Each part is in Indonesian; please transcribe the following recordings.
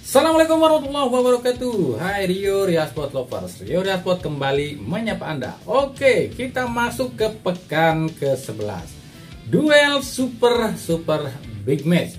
Assalamualaikum warahmatullahi wabarakatuh. Hai Rio Sport Lovers, Rio Sport kembali menyapa Anda. Oke, kita masuk ke pekan ke-11. Duel super big match.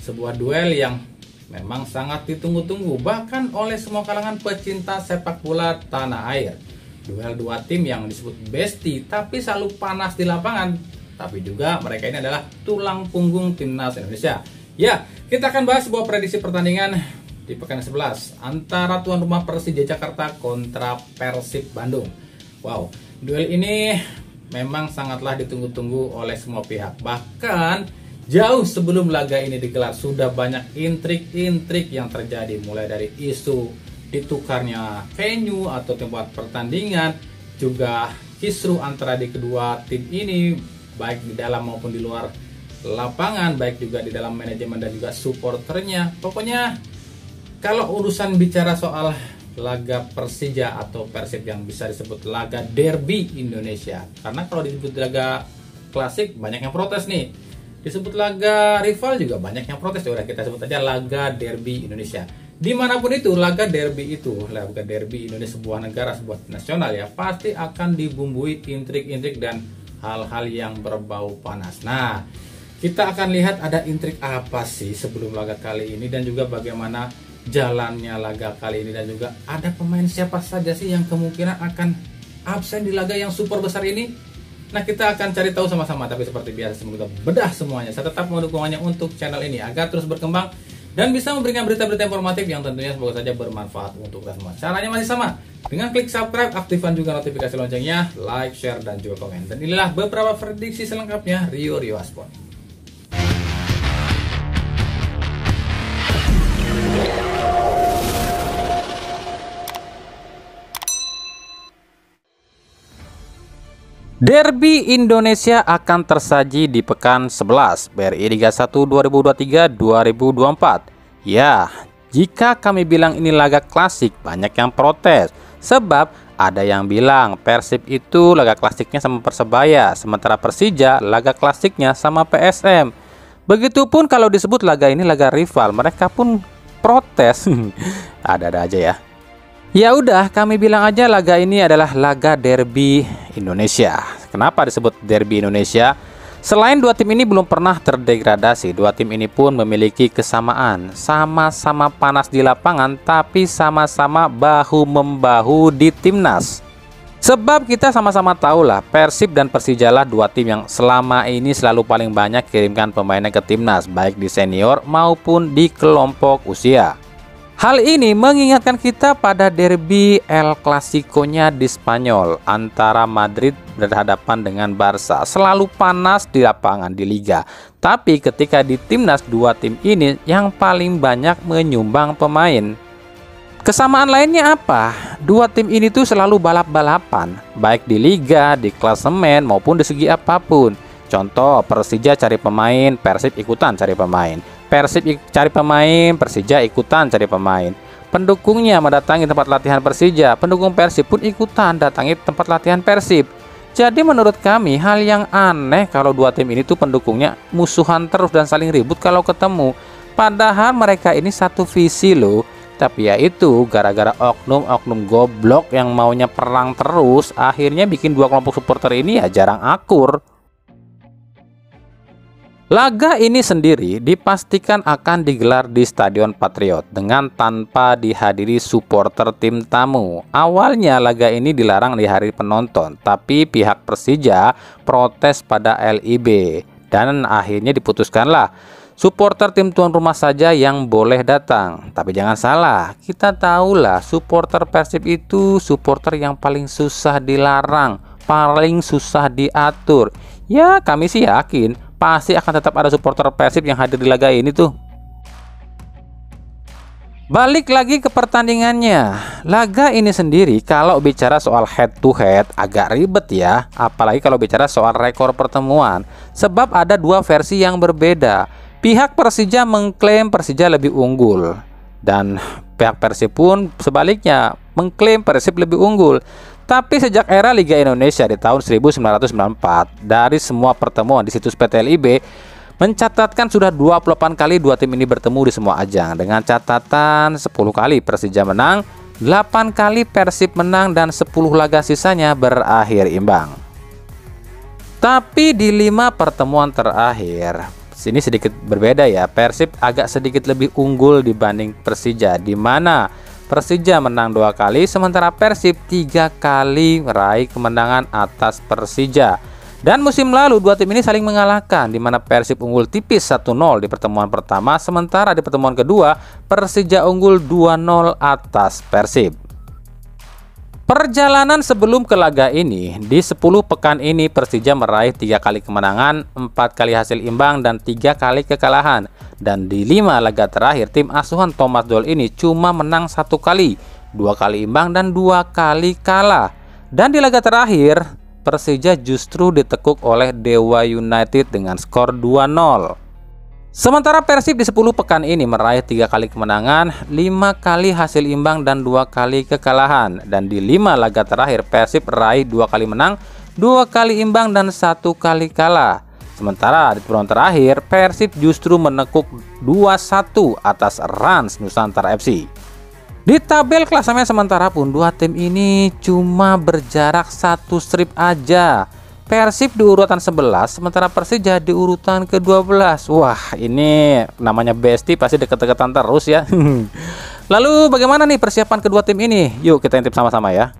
Sebuah duel yang memang sangat ditunggu-tunggu bahkan oleh semua kalangan pecinta sepak bola tanah air. Duel dua tim yang disebut besti tapi selalu panas di lapangan. Tapi juga mereka ini adalah tulang punggung timnas Indonesia. Ya, kita akan bahas sebuah prediksi pertandingan di pekan 11 antara tuan rumah Persija Jakarta kontra Persib Bandung. Wow, duel ini memang sangatlah ditunggu-tunggu oleh semua pihak. Bahkan jauh sebelum laga ini digelar sudah banyak intrik-intrik yang terjadi, mulai dari isu ditukarnya venue atau tempat pertandingan, juga kisruh antara di kedua tim ini baik di dalam maupun di luar lapangan, baik juga di dalam manajemen dan juga supporternya. Pokoknya kalau urusan bicara soal laga Persija atau Persib yang bisa disebut laga derby Indonesia, karena kalau disebut laga klasik banyak yang protes nih, disebut laga rival juga banyak yang protes. Udah kita sebut aja laga derby Indonesia. Dimanapun itu laga derby Indonesia, sebuah negara, sebuah nasional ya, pasti akan dibumbui intrik-intrik dan hal-hal yang berbau panas. Nah, kita akan lihat ada intrik apa sih sebelum laga kali ini dan juga bagaimana jalannya laga kali ini, dan juga ada pemain siapa saja sih yang kemungkinan akan absen di laga yang super besar ini. Nah, kita akan cari tahu sama-sama, tapi seperti biasa sebelum kita bedah semuanya, saya tetap mau dukungannya untuk channel ini agar terus berkembang dan bisa memberikan berita-berita informatif yang tentunya semoga saja bermanfaat untuk kita semua. Caranya masih sama, dengan klik subscribe, aktifkan juga notifikasi loncengnya, like, share, dan juga komen. Dan inilah beberapa prediksi selengkapnya Rio Sport. Derby Indonesia akan tersaji di pekan 11 BRI Liga 1 2023-2024. Ya, jika kami bilang ini laga klasik, banyak yang protes. Sebab ada yang bilang Persib itu laga klasiknya sama Persebaya, sementara Persija laga klasiknya sama PSM. Begitupun kalau disebut laga ini laga rival, mereka pun protes. Ada-ada aja ya. Ya udah, kami bilang aja laga ini adalah laga derby Indonesia. Kenapa disebut derby Indonesia? Selain dua tim ini belum pernah terdegradasi, dua tim ini pun memiliki kesamaan. Sama-sama panas di lapangan, tapi sama-sama bahu-membahu di timnas. Sebab kita sama-sama tahu lah, Persib dan Persija lah dua tim yang selama ini selalu paling banyak kirimkan pemainnya ke timnas, baik di senior maupun di kelompok usia. Hal ini mengingatkan kita pada derby El Clasico-nya di Spanyol antara Madrid berhadapan dengan Barca. Selalu panas di lapangan di liga. Tapi ketika di timnas, dua tim ini yang paling banyak menyumbang pemain. Kesamaan lainnya apa? Dua tim ini tuh selalu balap-balapan, baik di liga, di klasemen maupun di segi apapun. Contoh, Persija cari pemain, Persib ikutan cari pemain. Persib cari pemain, Persija ikutan cari pemain. Pendukungnya mendatangi tempat latihan Persija, pendukung Persib pun ikutan datangi tempat latihan Persib. Jadi menurut kami hal yang aneh kalau dua tim ini tuh pendukungnya musuhan terus dan saling ribut kalau ketemu. Padahal mereka ini satu visi loh. Tapi ya itu gara-gara oknum-oknum goblok yang maunya perang terus, akhirnya bikin dua kelompok supporter ini ya jarang akur. Laga ini sendiri dipastikan akan digelar di Stadion Patriot dengan tanpa dihadiri supporter tim tamu. Awalnya laga ini dilarang di hari penonton, tapi pihak Persija protes pada LIB dan akhirnya diputuskanlah supporter tim tuan rumah saja yang boleh datang. Tapi jangan salah, kita tahulah supporter Persib itu supporter yang paling susah dilarang, paling susah diatur. Ya, kami sih yakin pasti akan tetap ada supporter Persib yang hadir di laga ini tuh. Balik lagi ke pertandingannya. Laga ini sendiri kalau bicara soal head to head agak ribet ya, apalagi kalau bicara soal rekor pertemuan. Sebab ada dua versi yang berbeda. Pihak Persija mengklaim Persija lebih unggul, dan pihak Persib pun sebaliknya mengklaim Persib lebih unggul. Tapi sejak era Liga Indonesia di tahun 1994, dari semua pertemuan di situs PT LIB, mencatatkan sudah 28 kali dua tim ini bertemu di semua ajang dengan catatan 10 kali Persija menang, 8 kali Persib menang, dan 10 laga sisanya berakhir imbang. Tapi di 5 pertemuan terakhir, sini sedikit berbeda ya. Persib agak sedikit lebih unggul dibanding Persija, di mana Persija menang 2 kali, sementara Persib 3 kali meraih kemenangan atas Persija. Dan musim lalu dua tim ini saling mengalahkan, di mana Persib unggul tipis 1-0 di pertemuan pertama, sementara di pertemuan kedua Persija unggul 2-0 atas Persib. Perjalanan sebelum ke laga ini, di 10 pekan ini Persija meraih 3 kali kemenangan, 4 kali hasil imbang, dan 3 kali kekalahan. Dan di 5 laga terakhir, tim asuhan Thomas Doll ini cuma menang 1 kali, 2 kali imbang, dan 2 kali kalah. Dan di laga terakhir Persija justru ditekuk oleh Dewa United dengan skor 2-0. Sementara Persib di 10 pekan ini meraih 3 kali kemenangan, 5 kali hasil imbang, dan 2 kali kekalahan. Dan di 5 laga terakhir Persib meraih 2 kali menang, 2 kali imbang, dan 1 kali kalah. Sementara di pertemuan terakhir Persib justru menekuk 2-1 atas Rans Nusantara FC. Di tabel klasemen sementara pun dua tim ini cuma berjarak 1 strip aja. Persib di urutan 11, sementara Persija di urutan ke-12. Wah, ini namanya bestie pasti deket-deketan terus ya. Lalu bagaimana nih persiapan kedua tim ini? Yuk kita intip sama-sama ya.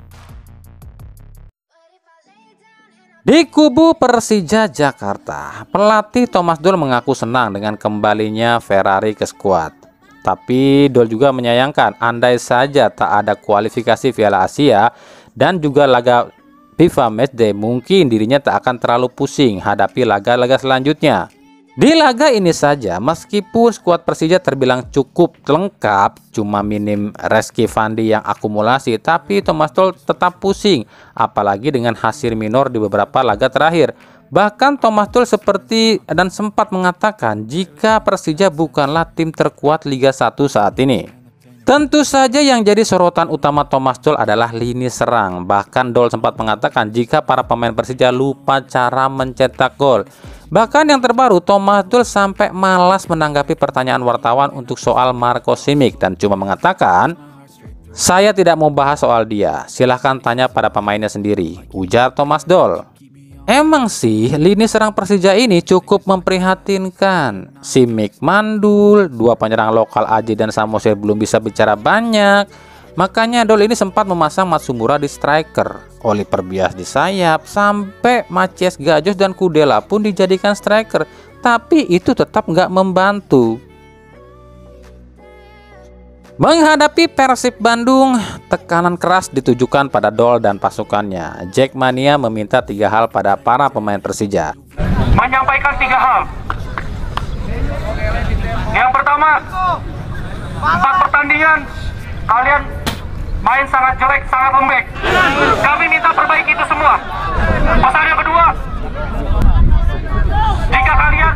Di kubu Persija Jakarta, pelatih Thomas Doll mengaku senang dengan kembalinya Ferrari ke skuad. Tapi Doll juga menyayangkan andai saja tak ada kualifikasi Piala Asia dan juga laga FIFA Matchday, mungkin dirinya tak akan terlalu pusing hadapi laga-laga selanjutnya. Di laga ini saja, meskipun skuad Persija terbilang cukup lengkap, cuma minim Rizky Fandi yang akumulasi, tapi Thomas Doll tetap pusing, apalagi dengan hasil minor di beberapa laga terakhir. Bahkan Thomas Doll seperti dan sempat mengatakan jika Persija bukanlah tim terkuat Liga 1 saat ini. Tentu saja yang jadi sorotan utama Thomas Doll adalah lini serang. Bahkan Doll sempat mengatakan jika para pemain Persija lupa cara mencetak gol. Bahkan yang terbaru, Thomas Doll sampai malas menanggapi pertanyaan wartawan untuk soal Marco Simic dan cuma mengatakan, "Saya tidak mau bahas soal dia, silahkan tanya pada pemainnya sendiri," ujar Thomas Doll. Emang sih, lini serang Persija ini cukup memprihatinkan. Simic mandul, 2 penyerang lokal Aji dan Samosir belum bisa bicara banyak. Makanya Doll ini sempat memasang Matsumura di striker, Oliver Bias di sayap, sampai Macias Gajos dan Kudela pun dijadikan striker. Tapi itu tetap nggak membantu. Menghadapi Persib Bandung, tekanan keras ditujukan pada Doll dan pasukannya. Jackmania meminta 3 hal pada para pemain Persija. Menyampaikan 3 hal. Yang pertama, 4 pertandingan kalian main sangat jelek, sangat lembek. Kami minta perbaiki itu semua. Pesan yang kedua, jika kalian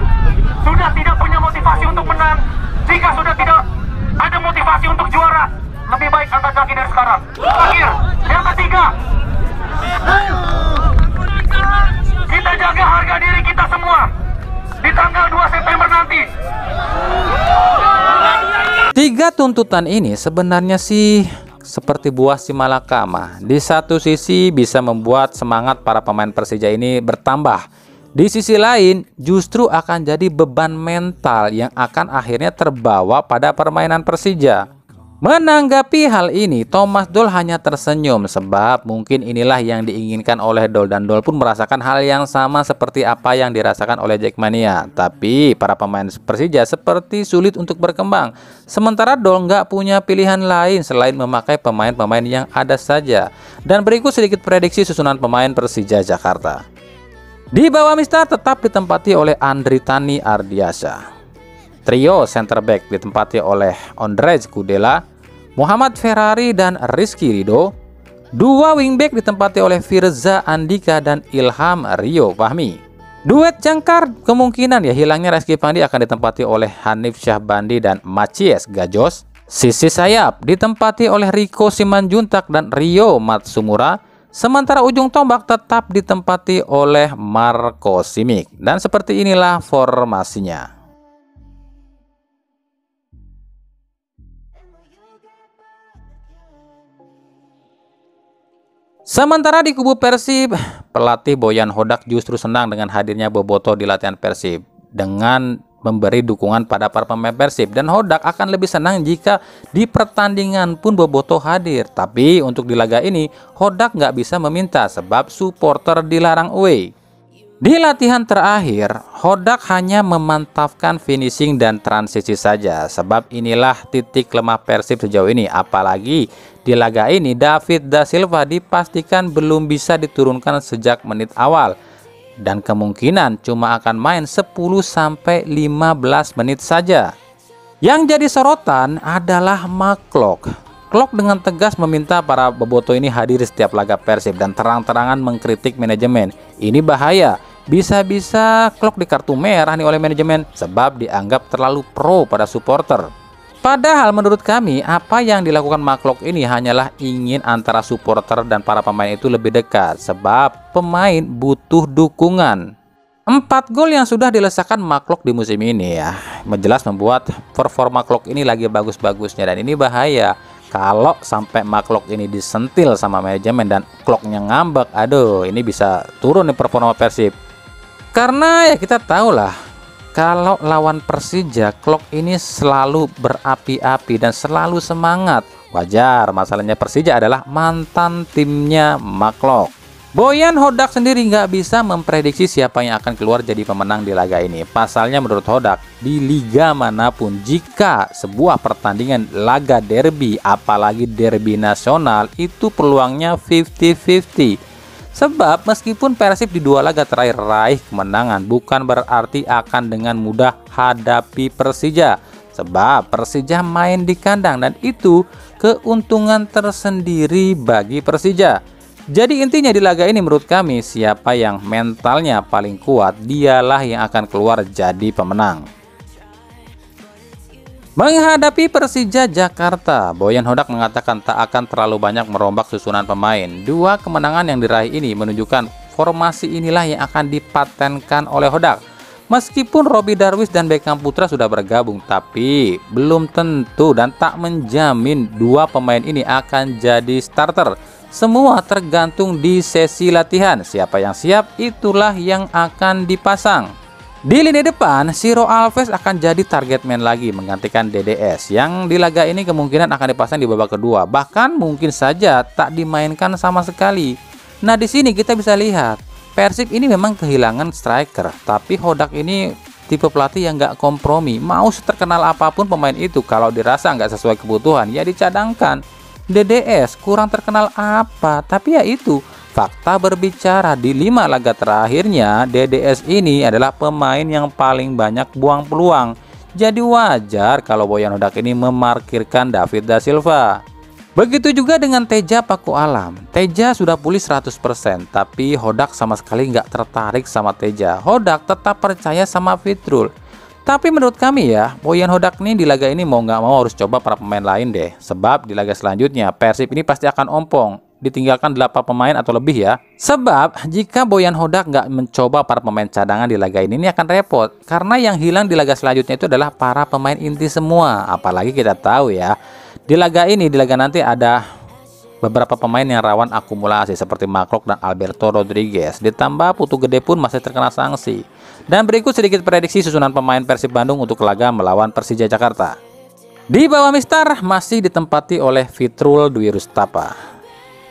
sudah tidak punya motivasi untuk menang, jika sudah tidak ada motivasi untuk juara, lebih baik angkat kaki dari sekarang. Terakhir, yang ketiga, kita jaga harga diri kita semua di tanggal 2 September nanti. 3 tuntutan ini sebenarnya sih seperti buah si malakama. Di satu sisi bisa membuat semangat para pemain Persija ini bertambah. Di sisi lain justru akan jadi beban mental yang akan akhirnya terbawa pada permainan Persija. Menanggapi hal ini, Thomas Doll hanya tersenyum sebab mungkin inilah yang diinginkan oleh Doll dan Doll pun merasakan hal yang sama seperti apa yang dirasakan oleh Jackmania. Tapi para pemain Persija seperti sulit untuk berkembang. Sementara Doll nggak punya pilihan lain selain memakai pemain-pemain yang ada saja. Dan berikut sedikit prediksi susunan pemain Persija Jakarta. Di bawah Mister tetap ditempati oleh Andri Tani Ardiasa. Trio center back ditempati oleh Ondrej Kudela, Muhammad Ferrari, dan Rizky Ridho. 2 wingback ditempati oleh Firza Andika dan Ilham Rio Fahmi. Duet jangkar kemungkinan ya hilangnya Rizky Fandi akan ditempati oleh Hanif Syahbandi dan Macias Gajos. Sisi sayap ditempati oleh Riko Simanjuntak dan Rio Matsumura. Sementara ujung tombak tetap ditempati oleh Marco Simic. Dan seperti inilah formasinya. Sementara di kubu Persib, pelatih Boyan Hodak justru senang dengan hadirnya Boboto di latihan Persib dengan memberi dukungan pada para pemain Persib, dan Hodak akan lebih senang jika di pertandingan pun Boboto hadir. Tapi untuk di laga ini Hodak nggak bisa meminta sebab supporter dilarang away. Di latihan terakhir, Hodak hanya memantapkan finishing dan transisi saja, sebab inilah titik lemah Persib sejauh ini. Apalagi di laga ini David Da Silva dipastikan belum bisa diturunkan sejak menit awal, dan kemungkinan cuma akan main 10-15 menit saja. Yang jadi sorotan adalah McClough. Klok dengan tegas meminta para boboto ini hadir setiap laga Persib dan terang-terangan mengkritik manajemen. Ini bahaya. Bisa-bisa Klok di kartu merah nih oleh manajemen sebab dianggap terlalu pro pada supporter. Padahal menurut kami apa yang dilakukan McClough ini hanyalah ingin antara supporter dan para pemain itu lebih dekat sebab pemain butuh dukungan. 4 gol yang sudah dilesakan McClough di musim ini ya menjelas membuat performa Klok ini lagi bagus-bagusnya, dan ini bahaya. Kalau sampai McClough ini disentil sama manajemen dan Kloknya ngambek, aduh ini bisa turun nih performa Persib. Karena ya kita tahu lah, kalau lawan Persija, Klok ini selalu berapi-api dan selalu semangat. Wajar, masalahnya Persija adalah mantan timnya McClough. Boyan Hodak sendiri nggak bisa memprediksi siapa yang akan keluar jadi pemenang di laga ini. Pasalnya menurut Hodak, di liga manapun jika sebuah pertandingan laga derby, apalagi derby nasional, itu peluangnya 50-50. Sebab meskipun Persib di 2 laga terakhir raih kemenangan, bukan berarti akan dengan mudah hadapi Persija. Sebab Persija main di kandang dan itu keuntungan tersendiri bagi Persija. Jadi intinya di laga ini menurut kami siapa yang mentalnya paling kuat dialah yang akan keluar jadi pemenang. Menghadapi Persija Jakarta, Boyan Hodak mengatakan tak akan terlalu banyak merombak susunan pemain. 2 kemenangan yang diraih ini menunjukkan formasi inilah yang akan dipatenkan oleh Hodak. Meskipun Robby Darwish dan Beckham Putra sudah bergabung, tapi belum tentu dan tak menjamin 2 pemain ini akan jadi starter. Semua tergantung di sesi latihan. Siapa yang siap, itulah yang akan dipasang. Di lini depan, Ciro Alves akan jadi target man lagi menggantikan DDS yang di laga ini kemungkinan akan dipasang di babak kedua, bahkan mungkin saja tak dimainkan sama sekali. Nah, di sini kita bisa lihat Persib ini memang kehilangan striker, tapi Hodak ini tipe pelatih yang nggak kompromi. Mau terkenal apapun pemain itu, kalau dirasa nggak sesuai kebutuhan ya dicadangkan. DDS kurang terkenal apa, tapi ya itu fakta berbicara. Di 5 laga terakhirnya DDS ini adalah pemain yang paling banyak buang peluang. Jadi wajar kalau Boyan Hodak ini memarkirkan David Da Silva. Begitu juga dengan Teja Paku Alam. Teja sudah pulih 100%, tapi Hodak sama sekali nggak tertarik sama Teja. Hodak tetap percaya sama Fitrul. Tapi menurut kami ya, Boyan Hodak nih di laga ini mau nggak mau harus coba para pemain lain deh. Sebab di laga selanjutnya Persib ini pasti akan ompong, ditinggalkan 8 pemain atau lebih ya. Sebab jika Boyan Hodak nggak mencoba para pemain cadangan di laga ini akan repot. Karena yang hilang di laga selanjutnya itu adalah para pemain inti semua. Apalagi kita tahu ya, di laga ini, di laga nanti ada beberapa pemain yang rawan akumulasi seperti McClough dan Alberto Rodriguez. Ditambah Putu Gede pun masih terkena sanksi. Dan berikut sedikit prediksi susunan pemain Persib Bandung untuk laga melawan Persija Jakarta. Di bawah Mister masih ditempati oleh Fitrul Dwi Rustapa.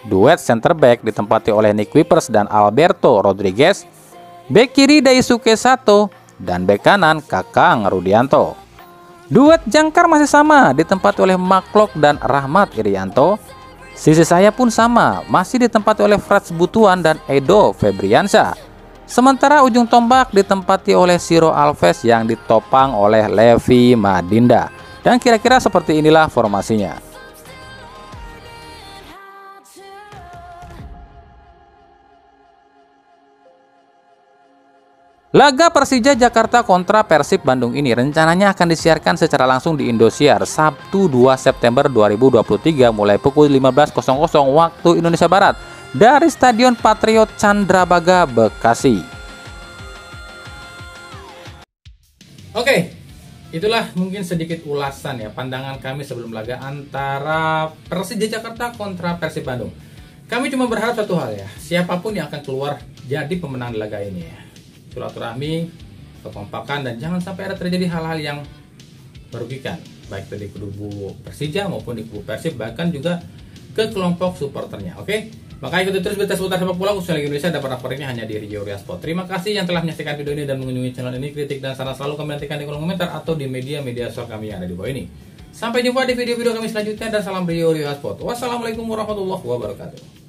Duet center back ditempati oleh Nick Wipers dan Alberto Rodriguez. Bek kiri Daisuke Sato dan bek kanan Kakang Rudianto. Duet jangkar masih sama ditempati oleh McClough dan Rahmat Irianto. Sisi sayap pun sama, masih ditempati oleh Frats Butuan dan Edo Febriansyah. Sementara ujung tombak ditempati oleh Ciro Alves yang ditopang oleh Levi Madinda. Dan kira-kira seperti inilah formasinya. Laga Persija Jakarta kontra Persib Bandung ini rencananya akan disiarkan secara langsung di Indosiar Sabtu 2 September 2023 mulai pukul 15.00 waktu Indonesia Barat. dari Stadion Patriot Candrabaga, Bekasi. Oke, itulah mungkin sedikit ulasan ya pandangan kami sebelum laga antara Persija Jakarta kontra Persib Bandung. Kami cuma berharap satu hal ya, siapapun yang akan keluar jadi pemenang laga ini ya. Silaturahmi, kekompakan, dan jangan sampai ada terjadi hal-hal yang merugikan baik dari kubu Persija maupun di kubu Persib, bahkan juga ke kelompok supporternya. Oke, maka ikuti terus berita seputar sepak bola khususnya Liga Indonesia. Dapat laporannya hanya di Rio Sport. Terima kasih yang telah menyaksikan video ini dan mengunjungi channel ini. Kritik dan saran selalu kami nantikan di kolom komentar atau di media-media sosial kami yang ada di bawah ini. Sampai jumpa di video-video kami selanjutnya dan salam Rio Sport. Wassalamualaikum warahmatullahi wabarakatuh.